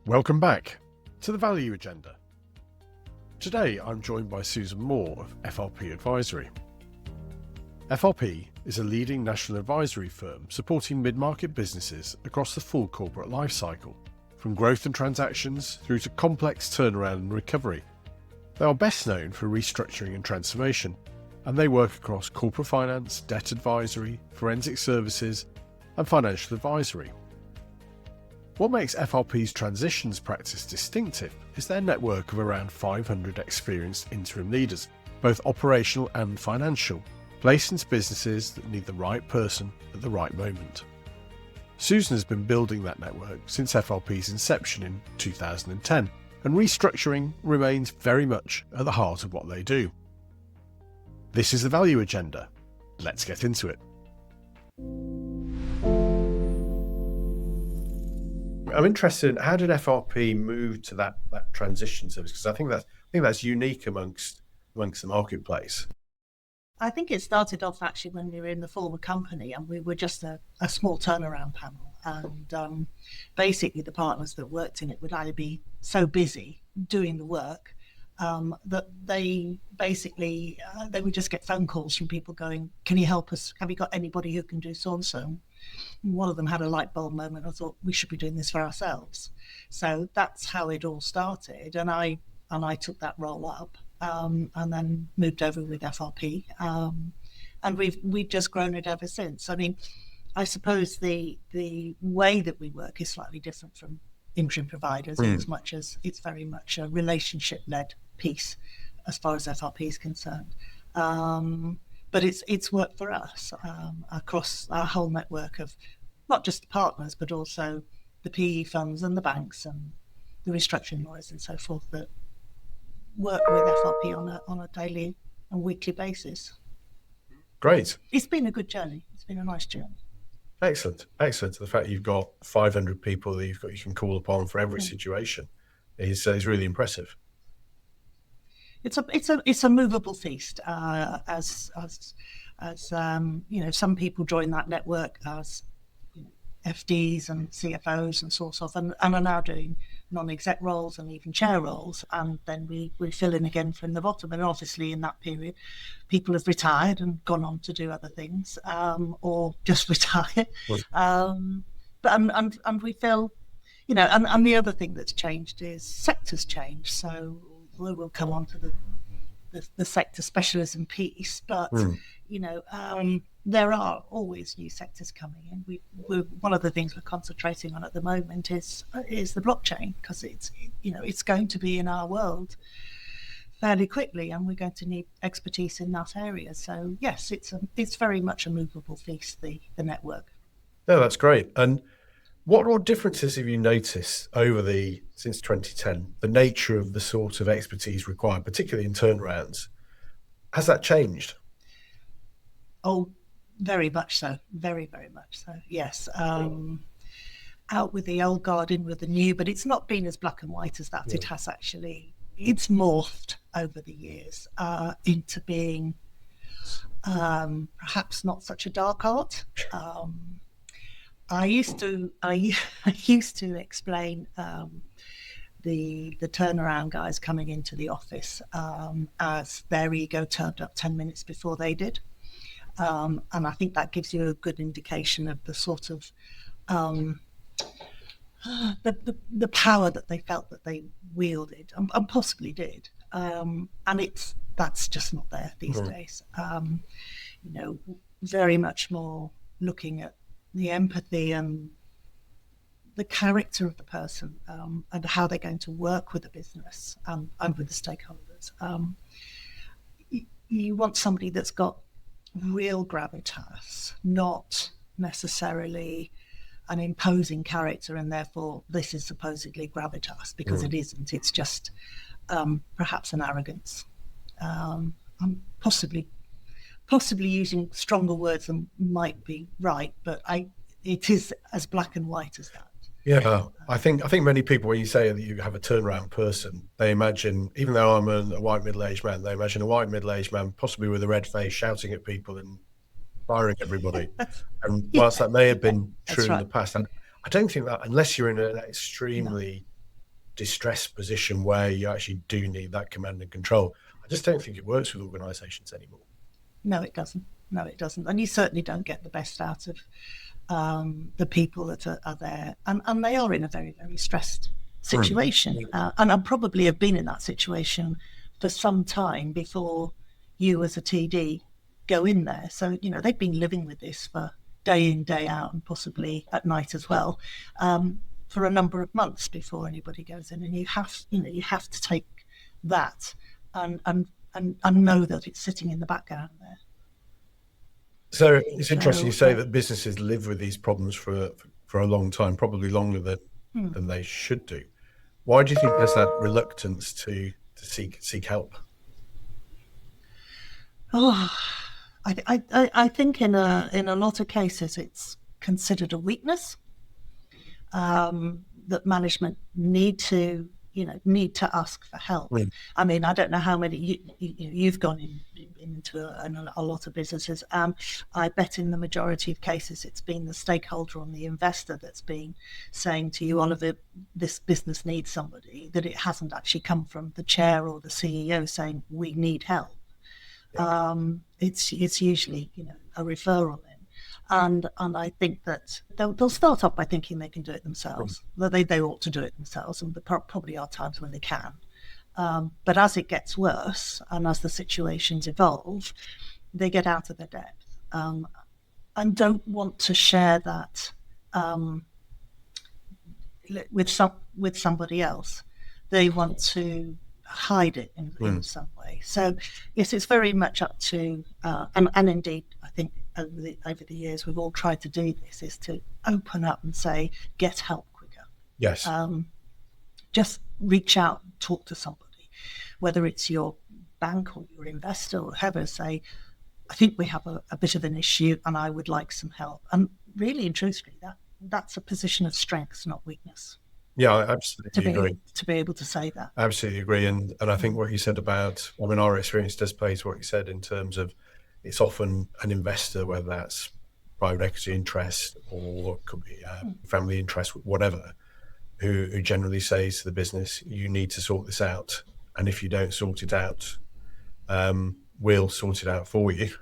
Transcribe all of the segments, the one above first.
Welcome back to the Value Agenda. Today I'm joined by Susan Moor of FRP Advisory. FRP is a leading national advisory firm supporting mid-market businesses across the full corporate life cycle, from growth and transactions through to complex turnaround and recovery. They are best known for restructuring and transformation, and they work across corporate finance, debt advisory, forensic services, and financial advisory. What makes FRP's Transitions practice distinctive is their network of around 500 experienced interim leaders, both operational and financial, placed into businesses that need the right person at the right moment. Susan has been building that network since FRP's inception in 2010, and restructuring remains very much at the heart of what they do. This is the Value Agenda. Let's get into it. I'm interested in how did FRP move to that transition service? Because I think that's unique amongst the marketplace. I think it started off actually when we were in the former company and we were just a small turnaround panel. And basically the partners that worked in it would either be so busy doing the work that they would just get phone calls from people going, can you help us? Have you got anybody who can do so-and-so? One of them had a light bulb moment. I thought we should be doing this for ourselves. So that's how it all started. And I took that role up and then moved over with FRP. And we've just grown it ever since. I mean, I suppose the way that we work is slightly different from interim providers as much as it's very much a relationship-led piece as far as FRP is concerned. But it's worked for us across our whole network of not just the partners, but also the PE funds and the banks and the restructuring lawyers and so forth that work with FRP on a daily and weekly basis. Great. It's been a good journey. It's been a nice journey. Excellent. The fact you've got 500 people that you can call upon for every situation is really impressive. It's a movable feast. As some people join that network as FDs and CFOs and so forth, and are now doing non-exec roles and even chair roles, and then we fill in again from the bottom. And obviously, in that period, people have retired and gone on to do other things, or just retire. But we feel, and the other thing that's changed is sectors change. So we'll come on to the sector specialism piece, but there are always new sectors coming in. One of the things we're concentrating on at the moment is the blockchain, because it's going to be in our world fairly quickly, and we're going to need expertise in that area. So yes, it's very much a movable feast, the network. No, that's great. And what differences have you noticed since 2010, the nature of the sort of expertise required, particularly in turnarounds? Has that changed? Oh, very much so. Very, very much so. Yes. Out with the old guard, in with the new, but it's not been as black and white as that. Yeah. It has actually, it's morphed over the years into being perhaps not such a dark art. I used to explain the turnaround guys coming into the office as their ego turned up 10 minutes before they did. And I think that gives you a good indication of the sort of the power that they felt that they wielded and possibly did. And that's just not there these days. Very much more looking at the empathy and the character of the person, and how they're going to work with the business and with the stakeholders. You want somebody that's got real gravitas, not necessarily an imposing character, and therefore this is supposedly gravitas, because it isn't. It's just perhaps an arrogance. I'm possibly using stronger words than might be right, but it is as black and white as that. Yeah, I think many people, when you say that you have a turnaround person, they imagine, even though I'm a white middle-aged man, they imagine a white middle-aged man, possibly with a red face, shouting at people and firing everybody. And whilst that may have been true in the past, and I don't think that, unless you're in an extremely distressed position where you actually do need that command and control. I just don't think it works with organisations anymore. No, it doesn't. No, it doesn't. And you certainly don't get the best out of the people that are there. And they are in a very, very stressed situation. And I probably have been in that situation for some time before you as a TD go in there. So, they've been living with this for day in, day out, and possibly at night as well, for a number of months before anybody goes in. And you have to take that and know that it's sitting in the background there. So it's interesting you say that businesses live with these problems for a long time, probably longer than they should do. Why do you think there's that reluctance to seek help? I think in a lot of cases it's considered a weakness, that management need to ask for help. I mean, I don't know how many you've gone into a lot of businesses. I bet in the majority of cases it's been the stakeholder or the investor that's been saying to you, Oliver, this business needs somebody, that it hasn't actually come from the chair or the CEO saying we need help. It's usually a referral in. And I think that they'll start off by thinking they can do it themselves, that they ought to do it themselves, and there probably are times when they can. But as it gets worse and as the situations evolve, they get out of their depth and don't want to share that with somebody else. They want to hide it in some way. So yes, it's very much up to and indeed I think over the years we've all tried to do this, is to open up and say, get help quicker. Yes. Just reach out and talk to somebody, whether it's your bank or your investor or whoever. Say, I think we have a bit of an issue and I would like some help. And really and truthfully, that's a position of strength, not weakness. Yeah, I absolutely agree. To be able to say that. Absolutely agree. And I think what you said about, our experience does play to what you said in terms of it's often an investor, whether that's private equity interest or it could be family interest, whatever, who generally says to the business, you need to sort this out. And if you don't sort it out, we'll sort it out for you.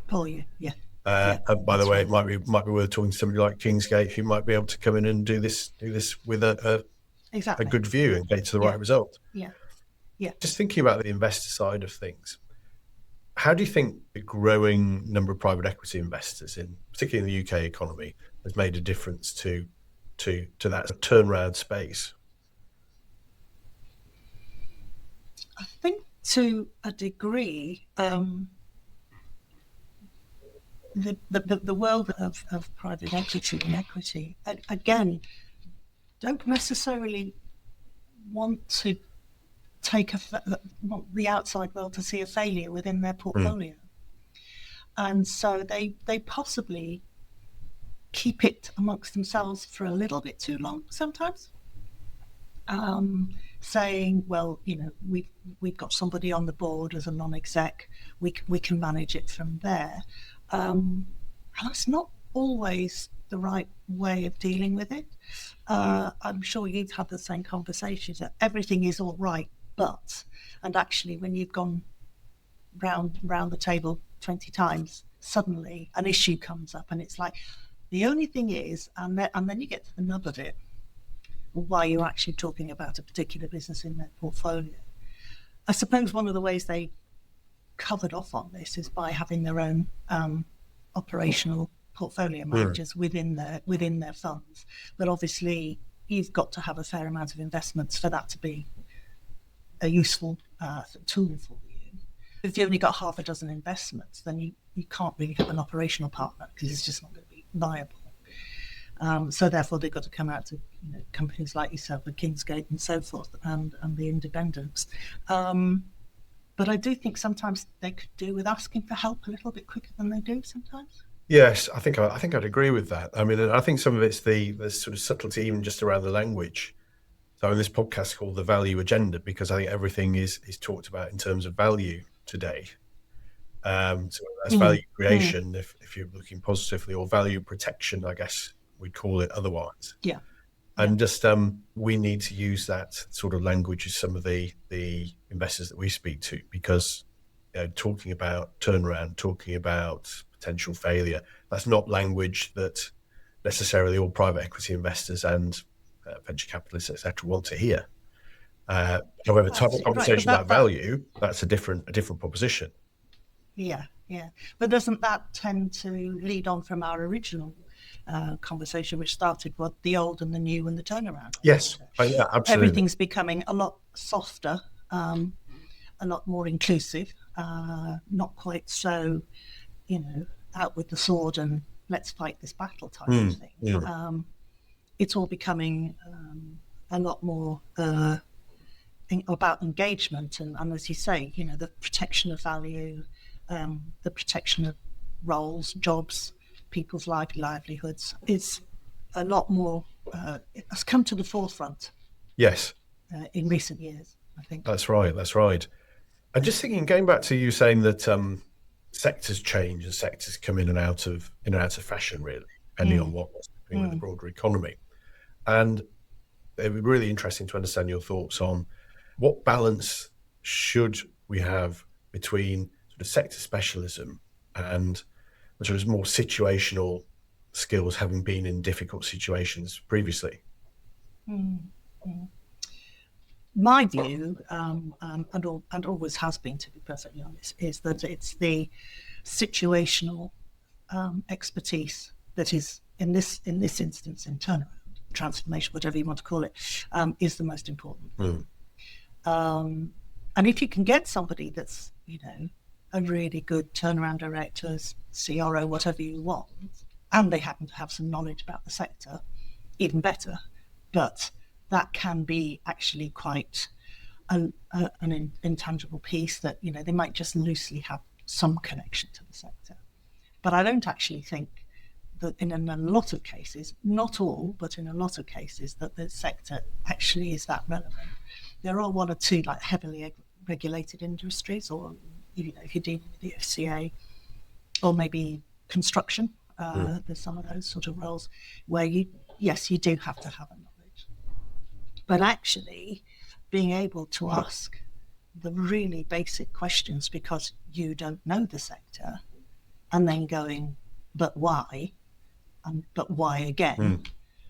For you, yeah. And by the way, it might be worth talking to somebody like Kingsgate, who might be able to come in and do this with a good view and get to the right result. Yeah. Just thinking about the investor side of things, how do you think the growing number of private equity investors, particularly in the UK economy, has made a difference to that turnaround space? I think to a degree, the world of private equity and equity, again, don't necessarily want to want the outside world to see a failure within their portfolio. And so they possibly keep it amongst themselves for a little bit too long sometimes. Saying, well, we've got somebody on the board as a non-exec, we can manage it from there. And that's not always the right way of dealing with it. I'm sure you've had the same conversations, that everything is all right, and actually when you've gone round the table 20 times, suddenly an issue comes up and it's like, the only thing is, and then you get to the nub of it, why you're actually talking about a particular business in their portfolio. I suppose one of the ways they covered off on this is by having their own operational portfolio managers within their funds. But obviously you've got to have a fair amount of investments for that to be a useful tool for you. If you've only got half a dozen investments, then you can't really have an operational partner, because it's just not going to be viable. So therefore they've got to come out to companies like yourself, the Kingsgate and so forth, and the independents. But I do think sometimes they could do with asking for help a little bit quicker than they do sometimes. Yes, I think I'd agree with that. I mean, I think some of it's the sort of subtlety, even just around the language. So in this podcast called The Value Agenda, because I think everything is talked about in terms of value today. So that's value creation, if you're looking positively, or value protection, I guess we'd call it otherwise. Yeah. And just we need to use that sort of language as some of the investors that we speak to, because talking about turnaround, talking about potential failure, that's not language that necessarily all private equity investors and venture capitalists, etc., want to hear. However, type of conversation about value, that's a different proposition. Yeah. But doesn't that tend to lead on from our original conversation, which started with the old and the new and the turnaround? Yes, yeah, absolutely. Everything's becoming a lot softer, a lot more inclusive, not quite so, out with the sword and let's fight this battle type of thing. Yeah. It's all becoming a lot more about engagement and as you say, the protection of value, the protection of roles, jobs, people's livelihoods. It's a lot more, it has come to the forefront. Yes. In recent years, I think. That's right. I'm just thinking, going back to you saying that sectors change and sectors come in and out of fashion, really, depending on what's happening with the broader economy. And it would be really interesting to understand your thoughts on what balance should we have between sort of sector specialism and sort of more situational skills, having been in difficult situations previously. My view, and always has been, to be perfectly honest, is that it's the situational expertise that is in this instance in turnaround, transformation, whatever you want to call it, is the most important. And if you can get somebody that's a really good turnaround director, CRO, whatever you want, and they happen to have some knowledge about the sector, even better. But that can be actually quite an intangible piece that, they might just loosely have some connection to the sector. But I don't actually think that in a lot of cases, not all, but in a lot of cases, that the sector actually is that relevant. There are one or two like heavily regulated industries, or if you're dealing with the FCA, or maybe construction, there's some of those sort of roles where you do have to have a knowledge. But actually being able to ask the really basic questions because you don't know the sector, and then going, but why? But why again?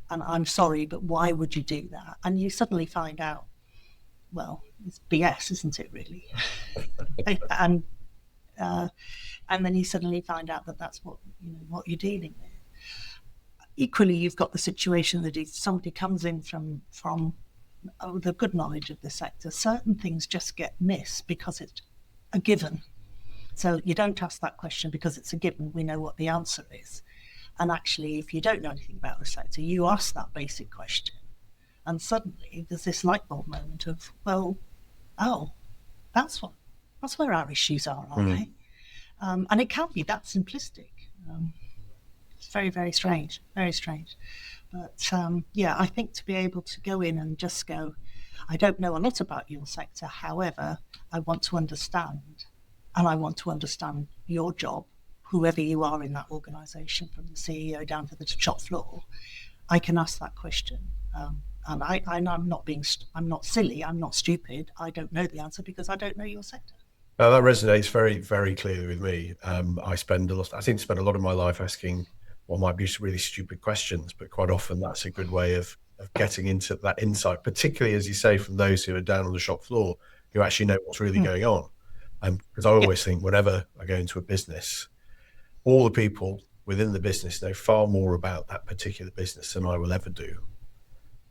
And I'm sorry, but why would you do that? And you suddenly find out, well, it's BS, isn't it, really? and then you suddenly find out that that's what you're dealing with. Equally, you've got the situation that if somebody comes in from the good knowledge of the sector, certain things just get missed because it's a given. So you don't ask that question because it's a given. We know what the answer is. And actually, if you don't know anything about the sector, you ask that basic question. And suddenly there's this light bulb moment of, that's where our issues are, aren't they? And it can't be that simplistic. It's very, very strange, very strange. But I think to be able to go in and just go, I don't know a lot about your sector, however, I want to understand, and I want to understand your job, whoever you are in that organisation, from the CEO down to the shop floor. I can ask that question. And I'm not silly, I'm not stupid. I don't know the answer because I don't know your sector. That resonates very, very clearly with me. I spend a lot of my life asking what might be really stupid questions, but quite often that's a good way of getting into that insight, particularly, as you say, from those who are down on the shop floor, who actually know what's really going on. Because I always think whenever I go into a business, all the people within the business know far more about that particular business than I will ever do.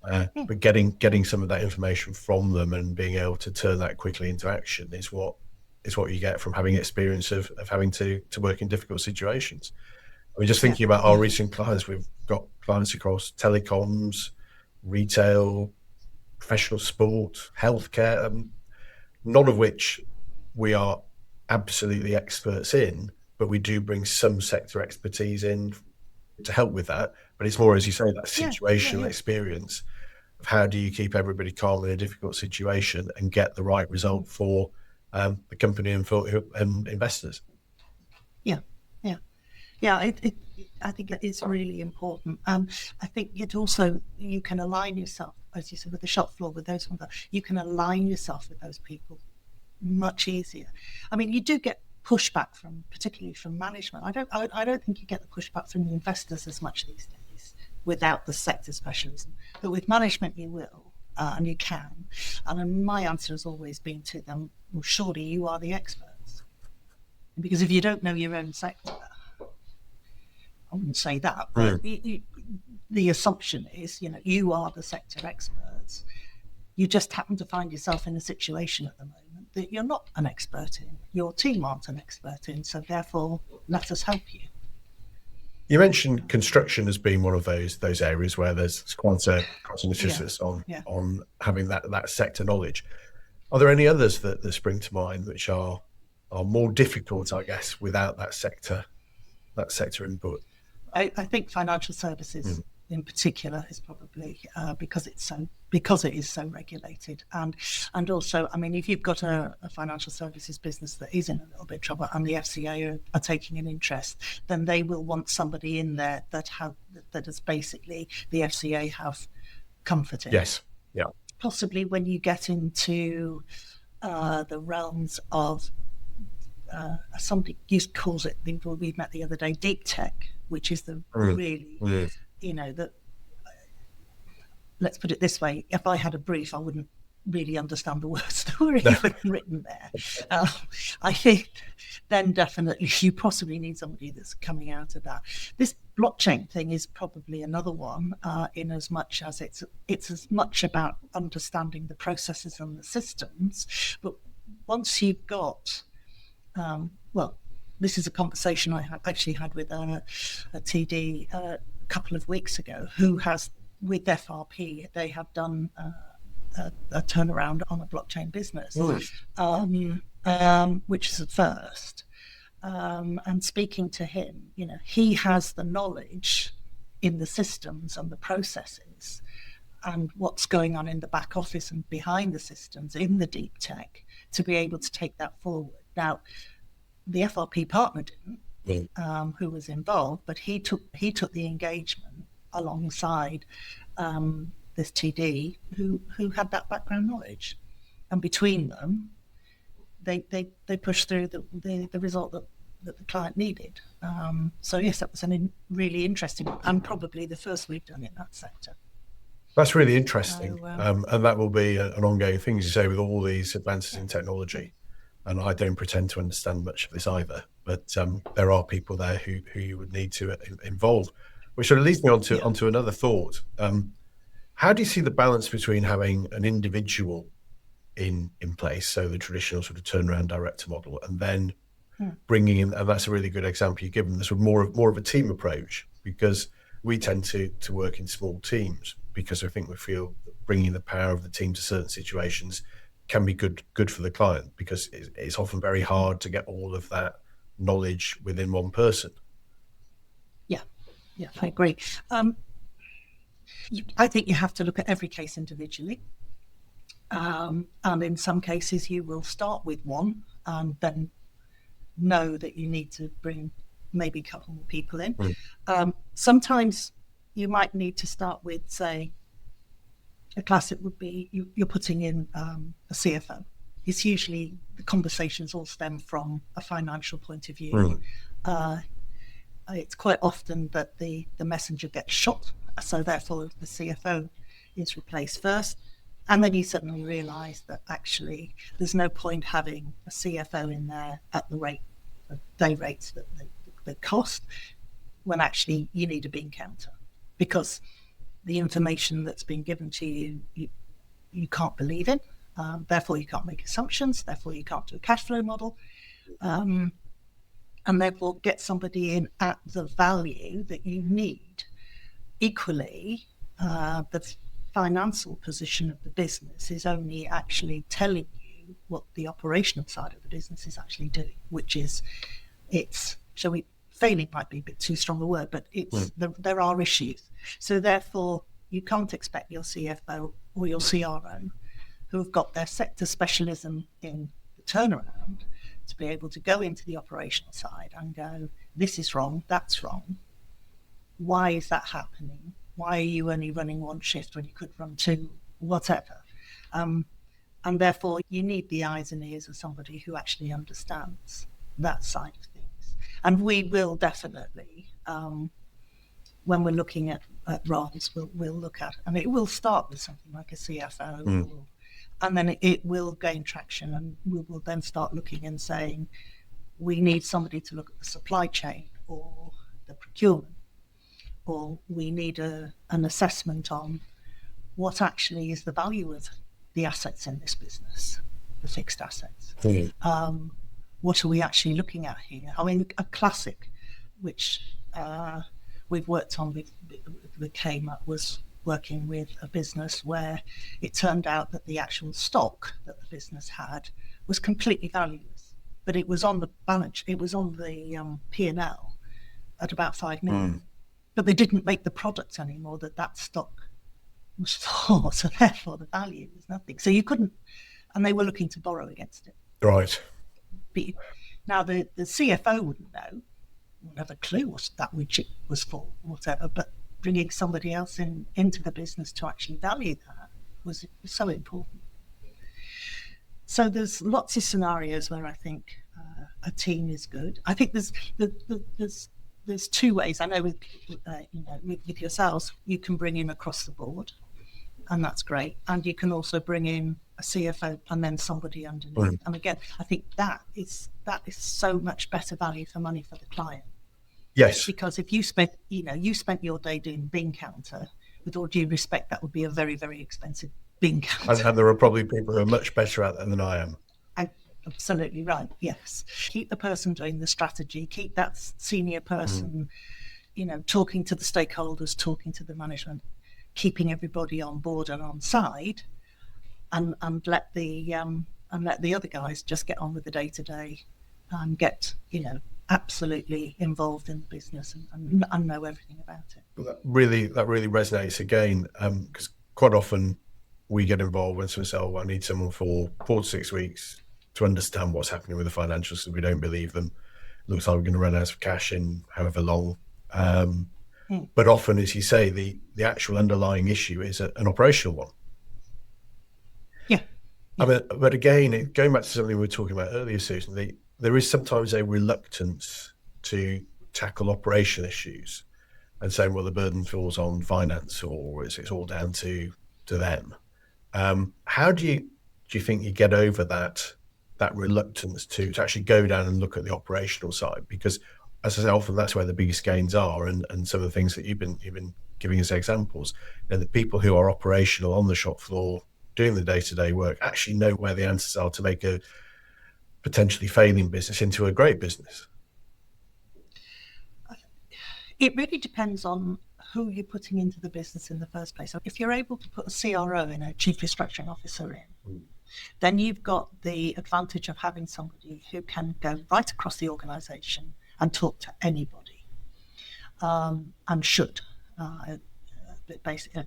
But getting some of that information from them and being able to turn that quickly into action is what you get from having experience of having to work in difficult situations. I mean, just thinking about our recent clients, we've got clients across telecoms, retail, professional sport, healthcare, none of which we are absolutely experts in, but we do bring some sector expertise in to help with that. But it's more, as you say, that situational experience of how do you keep everybody calm in a difficult situation and get the right result for the company and for investors. Yeah. I think it is really important. I think you can align yourself, as you said, with the shop floor, with those ones, you can align yourself with those people much easier. I mean, you do get pushback particularly from management. I don't think you get the pushback from the investors as much these days without the sector specialism. But with management, you will, and you can. And my answer has always been to them, well, surely you are the experts. Because if you don't know your own sector, I wouldn't say that, but the assumption is, you are the sector experts. You just happen to find yourself in a situation at the moment that you're not an expert in. Your team aren't an expert in, so therefore, let us help you. You mentioned construction as being one of those areas where there's quite an emphasis on having that sector knowledge. Are there any others that spring to mind which are more difficult, I guess, without that sector input? I think financial services in particular is probably because it is so regulated, and also, I mean, if you've got a financial services business that is in a little bit of trouble and the FCA are taking an interest, then they will want somebody in there that is basically the FCA have comfort in. Yes, yeah. Possibly when you get into the realms of somebody calls it, we met the other day, deep tech, which is the really, let's put it this way, if I had a brief, I wouldn't really understand the words that were even written there. I think then definitely you possibly need somebody that's coming out of that. This blockchain thing is probably another one, in as much as it's as much about understanding the processes and the systems, but once you've got this is a conversation I actually had with a TD a couple of weeks ago, who has, with FRP, they have done a turnaround on a blockchain business, which is a first. And speaking to him, he has the knowledge in the systems and the processes and what's going on in the back office and behind the systems in the deep tech to be able to take that forward. Now, the FRP partner didn't, who was involved, but he took the engagement alongside this TD who had that background knowledge, and between them, they pushed through the result that the client needed. So yes, that was a really interesting one, and probably the first we've done in that sector. That's really interesting, and that will be an ongoing thing, as you say, with all these advances in technology. And I don't pretend to understand much of this either, but there are people there who you would need to involve, which sort of leads me onto another thought. How do you see the balance between having an individual in place, so the traditional sort of turnaround director model, and then bringing in, and that's a really good example you've given, this sort of more of a team approach, because we tend to work in small teams because I think we feel that bringing the power of the team to certain situations can be good for the client, because it's often very hard to get all of that knowledge within one person. Yeah, I agree. I think you have to look at every case individually. And in some cases you will start with one and then know that you need to bring maybe a couple more people in. Sometimes you might need to start with, say, a classic would be you're putting in a CFO. It's usually the conversations all stem from a financial point of view. It's quite often that the messenger gets shot, so therefore the CFO is replaced first. And then you suddenly realise that actually there's no point having a CFO in there at the day rates that cost, when actually you need a bean counter, because the information that's been given to you, you can't believe in. Therefore, you can't make assumptions. Therefore, you can't do a cash flow model. And therefore, get somebody in at the value that you need. Equally, the financial position of the business is only actually telling you what the operational side of the business is actually doing, which is, failing might be a bit too strong a word, but there are issues. So therefore, you can't expect your CFO or your CRO, who have got their sector specialism in the turnaround, to be able to go into the operational side and go, this is wrong, that's wrong, why is that happening? Why are you only running one shift when you could run two? Whatever. And therefore, you need the eyes and ears of somebody who actually understands that side of things. And we will definitely, when we're looking at roles, we'll look at, and it will start with something like a CFO, and then it will gain traction, and we will then start looking and saying, we need somebody to look at the supply chain or the procurement, or we need an assessment on what actually is the value of the assets in this business, the fixed assets. What are we actually looking at here? I mean, a classic, which we've worked on with came up, was working with a business where it turned out that the actual stock that the business had was completely valueless, but it was on the balance, it was on the P&L at about 5 million, but they didn't make the product anymore that stock was for, so therefore the value was nothing. So you couldn't, and they were looking to borrow against it. Right. Now the CFO wouldn't know, wouldn't have a clue what that widget was for, whatever, but bringing somebody else into the business to actually value that was so important. So there's lots of scenarios where I think a team is good. I think there's two ways. I know with yourselves, you can bring in across the board, and that's great. And you can also bring in a CFO and then somebody underneath. And again, I think that is so much better value for money for the client. Yes. Because if you spent your day doing bean counter, with all due respect, that would be a very, very expensive bean counter. And there are probably people who are much better at that than I am. Absolutely right. Yes. Keep the person doing the strategy, keep that senior person, talking to the stakeholders, talking to the management, keeping everybody on board and on side, and let the other guys just get on with the day to day and get, absolutely involved in the business and know everything about it. Well, that really resonates again, because quite often we get involved when someone says, "Oh, I need someone for 4 to 6 weeks to understand what's happening with the financials," so we don't believe them. Looks like we're going to run out of cash in however long. But often, as you say, the actual underlying issue is an operational one. Yeah. I mean, but again, going back to something we were talking about earlier, Susan, there is sometimes a reluctance to tackle operational issues and saying, well, the burden falls on finance, or it's all down to them. How do you think you get over that reluctance to actually go down and look at the operational side? Because, as I say, often that's where the biggest gains are, and some of the things that you've been giving us examples. The people who are operational on the shop floor doing the day-to-day work actually know where the answers are to make a potentially failing business into a great business. It really depends on who you're putting into the business in the first place. So if you're able to put a CRO in, a chief restructuring officer in, then you've got the advantage of having somebody who can go right across the organisation and talk to anybody, and should. Basically,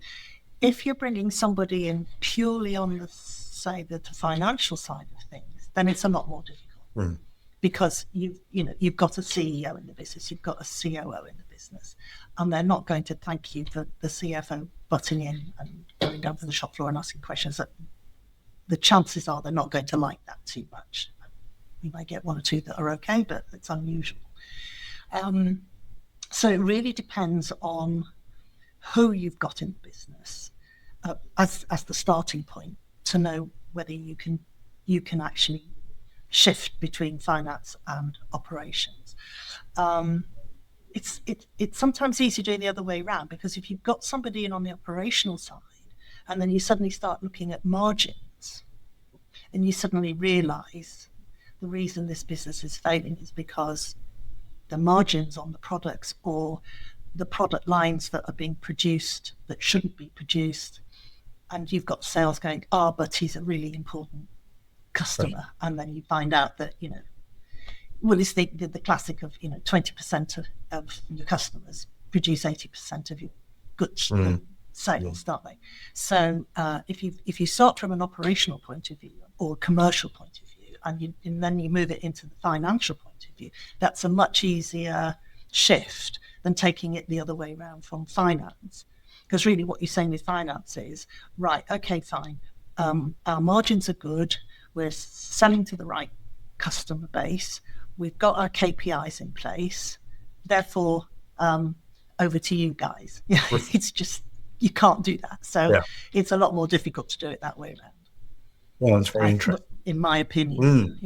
if you're bringing somebody in purely on the financial side of things, then it's a lot more difficult, because you've got a CEO in the business, you've got a COO in the business, and they're not going to thank you for the CFO butting in and going down to the shop floor and asking questions. That the chances are they're not going to like that too much. You may get one or two that are okay, but it's unusual. So it really depends on who you've got in the business as the starting point to know whether you can actually shift between finance and operations. It's sometimes easy doing the other way around, because if you've got somebody in on the operational side and then you suddenly start looking at margins and you suddenly realise the reason this business is failing is because the margins on the products or the product lines that are being produced that shouldn't be produced, and you've got sales going, but he's a really important customer, and then you find out that it's the classic of 20% of your customers produce 80% of your goods sales, don't they? So if you start from an operational point of view or a commercial point of view, and then you move it into the financial point of view, that's a much easier shift than taking it the other way around from finance. Because really what you're saying with finance is, right, okay, fine. Our margins are good. We're selling to the right customer base. We've got our KPIs in place. Therefore, over to you guys. It's just, you can't do that. So it's a lot more difficult to do it that way around. Well, that's very interesting. In my opinion.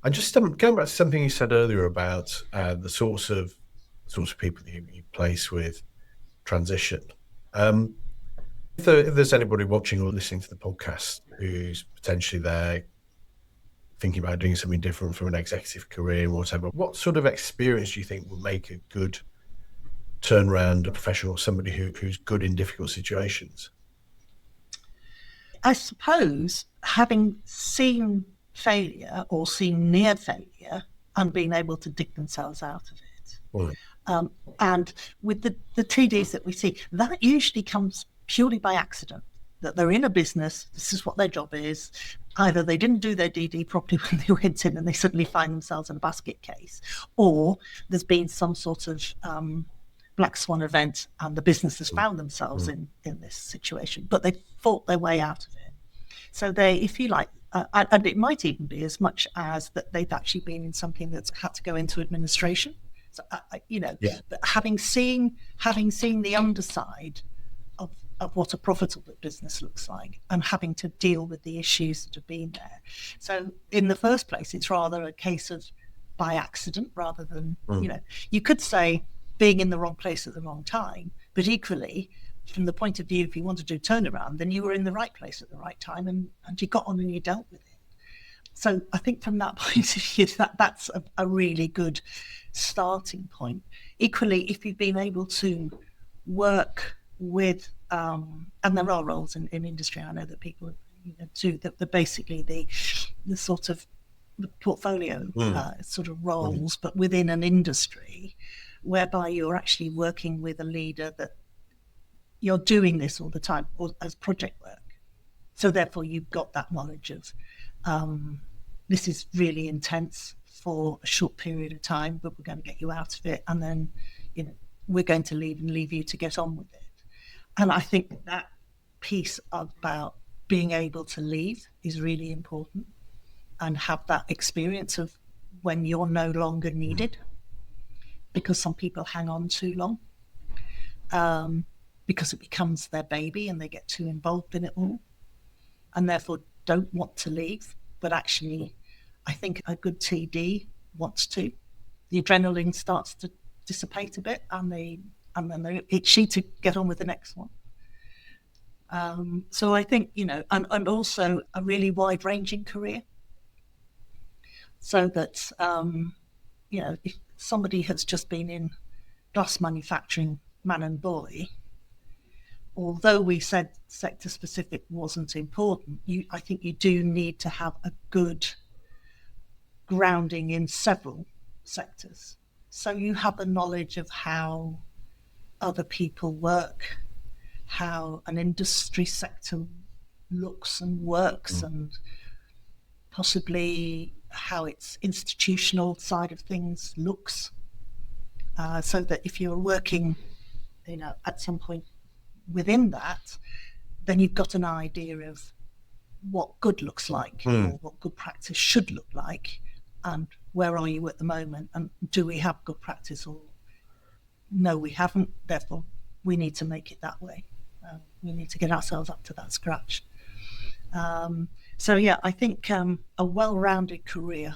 And just going back to something you said earlier about the sorts of people that you place with transition. If there's anybody watching or listening to the podcast who's potentially there thinking about doing something different from an executive career or whatever, what sort of experience do you think will make a good turnaround a professional, somebody who's good in difficult situations? I suppose having seen failure or seen near failure and being able to dig themselves out of it. And with the TDs that we see, that usually comes purely by accident, that they're in a business, this is what their job is. Either they didn't do their DD properly when they went in and they suddenly find themselves in a basket case, or there's been some sort of black swan event and the business has found themselves in this situation, but they fought their way out of it. So they, if you like, and it might even be as much as that they've actually been in something that's had to go into administration. So, but having seen the underside of what a profitable business looks like and having to deal with the issues that have been there. So in the first place, it's rather a case of by accident rather than, you could say being in the wrong place at the wrong time, but equally, from the point of view, if you want to do turnaround, then you were in the right place at the right time and you got on and you dealt with it. So I think from that point of view, that's a really good starting point. Equally, if you've been able to work with, and there are roles in industry, I know that people do, that basically the sort of the portfolio sort of roles, but within an industry, whereby you're actually working with a leader that you're doing this all the time or as project work. So therefore you've got that knowledge of this is really intense for a short period of time, but we're going to get you out of it. And then, we're going to leave you to get on with it. And I think that piece about being able to leave is really important and have that experience of when you're no longer needed, because some people hang on too long because it becomes their baby and they get too involved in it all and therefore don't want to leave. But actually, I think a good TD wants to. The adrenaline starts to dissipate a bit and then they're itchy to get on with the next one. So I think, and also a really wide-ranging career. So that, if somebody has just been in glass manufacturing, man and boy, although we said sector-specific wasn't important, I think you do need to have a good grounding in several sectors. So you have a knowledge of how other people work, how an industry sector looks and works, and possibly how its institutional side of things looks. So that if you're working, at some point within that, then you've got an idea of what good looks like or what good practice should look like, and where are you at the moment, and do we have good practice or no, we haven't, therefore we need to make it that way. We need to get ourselves up to that scratch. So yeah, I think a well-rounded career,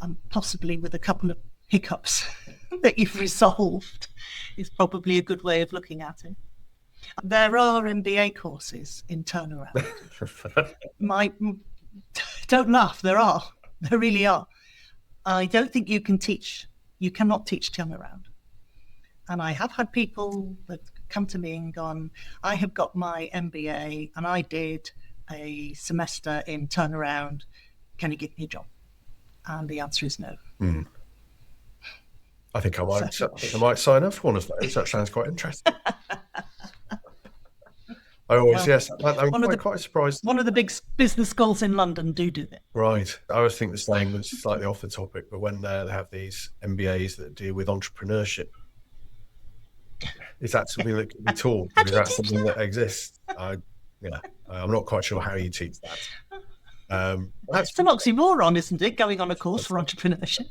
and possibly with a couple of hiccups that you've resolved, is probably a good way of looking at it. There are MBA courses in turnaround. Don't laugh, there really are. I don't think you cannot teach turnaround. And I have had people that come to me and gone, I have got my MBA and I did a semester in turnaround. Can you give me a job? And the answer is no. I think I might sign up for one of those. That sounds quite interesting. I'm quite surprised. One of the big business schools in London do it. Right. I always think the same was slightly off the topic, but when they have these MBAs that deal with entrepreneurship, Is that something that can be taught? How Is do you that teach something that? that exists? I'm not quite sure how you teach that. That's It's an oxymoron, isn't it? Going on a course for entrepreneurship.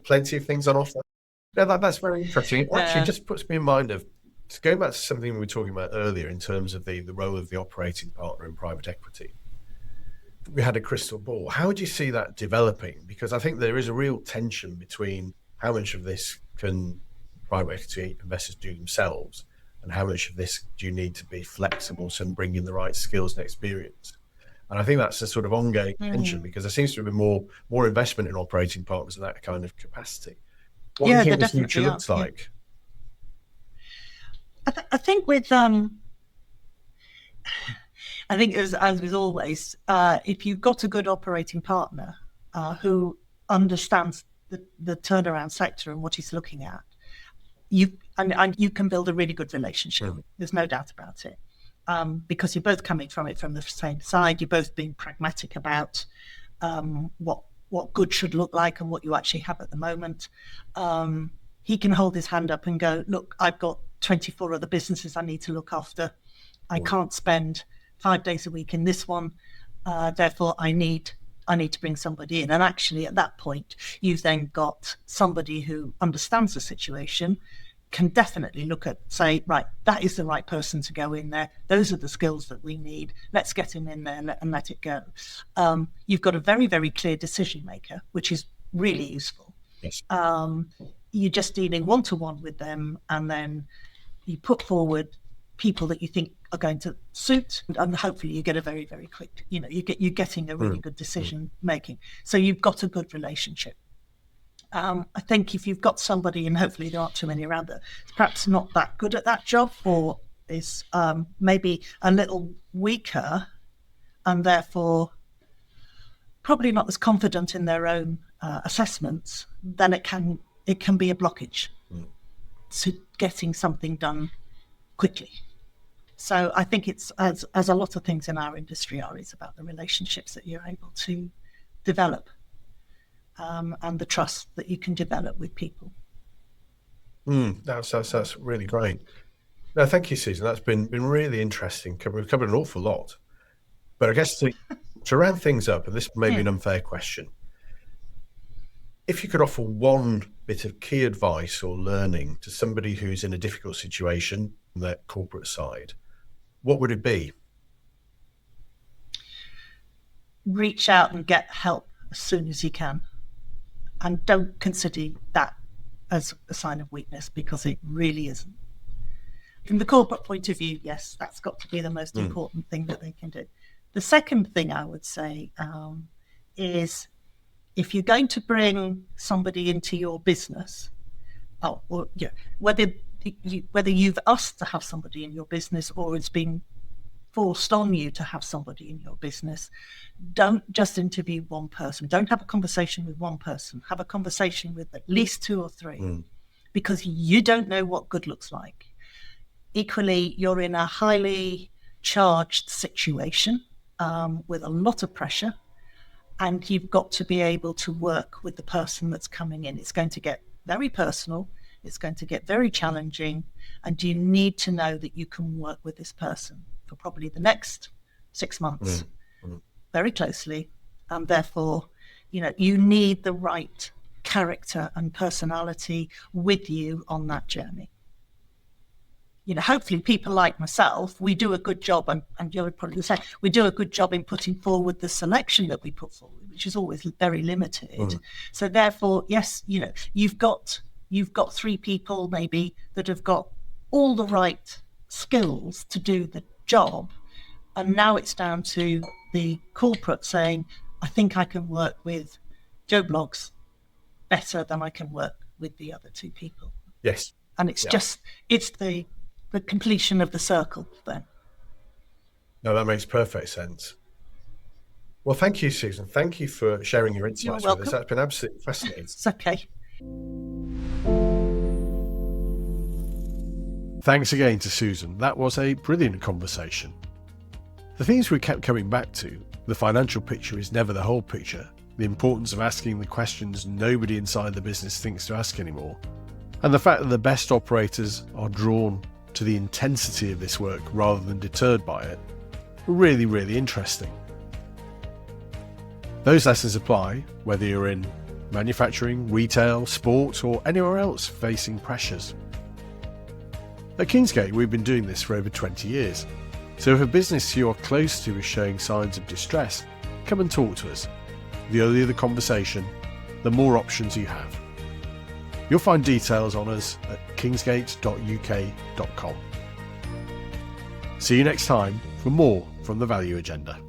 plenty of things on offer. No, that's very interesting. It actually Yeah. just puts me in mind of going back to something we were talking about earlier in terms of the role of the operating partner in private equity. We had a crystal ball. How would you see that developing? Because I think there is a real tension between how much of this can private equity investors do themselves and how much of this do you need to be flexible and bring in the right skills and experience. And I think that's a sort of ongoing tension because there seems to be more investment in operating partners in that kind of capacity. What do you Yeah, think there the future definitely are. looks like? I think with I think as with always, if you've got a good operating partner who understands the turnaround sector and what he's looking at, you can build a really good relationship. There's no doubt about it, because you're both coming from it from the same side. You're both being pragmatic about what good should look like and what you actually have at the moment. He can hold his hand up and go, look, I've got 24 other businesses I need to look after. I can't spend 5 days a week in this one. Therefore, I need to bring somebody in. And actually, at that point, you've then got somebody who understands the situation, can definitely look at, say, right, that is the right person to go in there. Those are the skills that we need. Let's get him in there and let it go. You've got a very, very clear decision maker, which is really useful. Yes. You're just dealing one-to-one with them, and then you put forward people that you think are going to suit, and hopefully you get a very, very quick, you're getting a really good decision making. So you've got a good relationship. I think if you've got somebody, and hopefully there aren't too many around that's perhaps not that good at that job, or is maybe a little weaker, and therefore probably not as confident in their own assessments, then it can be a blockage to getting something done quickly. So I think it's, as a lot of things in our industry are, it's about the relationships that you're able to develop, and the trust that you can develop with people. That's really great. No, thank you, Susan. That's been really interesting. We've covered an awful lot. But I guess to round things up, and this may be an unfair question, if you could offer one bit of key advice or learning to somebody who's in a difficult situation on the corporate side, what would it be? Reach out and get help as soon as you can. And don't consider that as a sign of weakness, because it really isn't. From the corporate point of view, yes, that's got to be the most important thing that they can do. The second thing I would say is, if you're going to bring somebody into your business, whether you've asked to have somebody in your business or it's been forced on you to have somebody in your business, don't just interview one person. Don't have a conversation with one person. Have a conversation with at least 2 or 3, because you don't know what good looks like. Equally, you're in a highly charged situation with a lot of pressure, and you've got to be able to work with the person that's coming in. It's going to get very personal. It's going to get very challenging, and you need to know that you can work with this person for probably the next 6 months very closely, and therefore, you need the right character and personality with you on that journey. Hopefully people like myself, we do a good job, and you're probably the same, we do a good job in putting forward the selection that we put forward, which is always very limited. So therefore, yes, you've got 3 people maybe that have got all the right skills to do the job, and now it's down to the corporate saying, I think I can work with Joe Bloggs better than I can work with the other 2 people. Yes. And it's it's the completion of the circle then. No, that makes perfect sense. Well, thank you, Susan. Thank you for sharing your insights with us. That's been absolutely fascinating. It's okay. Thanks again to Susan. That was a brilliant conversation. The things we kept coming back to: the financial picture is never the whole picture, the importance of asking the questions nobody inside the business thinks to ask anymore, And the fact that the best operators are drawn to the intensity of this work rather than deterred by it, really, really interesting. Those lessons apply whether you're in manufacturing, retail, sport, or anywhere else facing pressures. At Kingsgate, we've been doing this for over 20 years. So if a business you are close to is showing signs of distress, come and talk to us. The earlier the conversation, the more options you have. You'll find details on us at kingsgate.uk.com. See you next time for more from the Value Agenda.